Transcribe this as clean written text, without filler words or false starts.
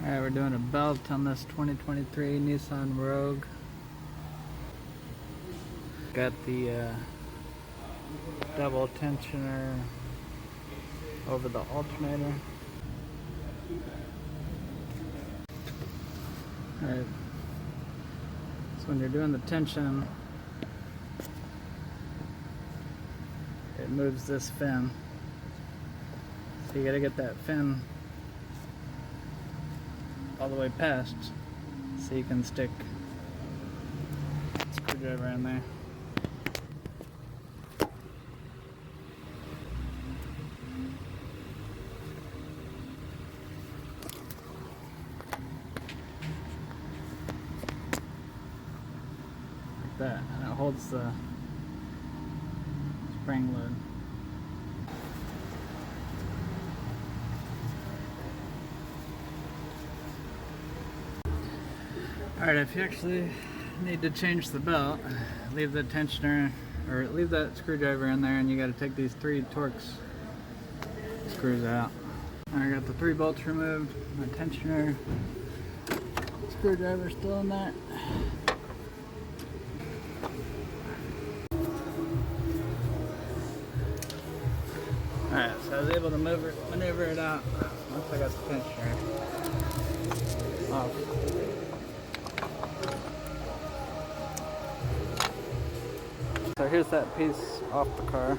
Alright, we're doing a belt on this 2023 Nissan Rogue. Got the double tensioner over the alternator. Alright, so when you're doing the tension, it moves this fin. So you gotta get that fin all the way past so you can stick a screwdriver in there. Like that, and it holds the spring load. Alright, if you actually need to change the belt, leave the tensioner, or leave that screwdriver in there, and you got to take these 3 Torx screws out. I got the 3 bolts removed, my tensioner, screwdriver still in there. Alright, so I was able to maneuver it out once I got the tensioner off. So here's that piece off the car.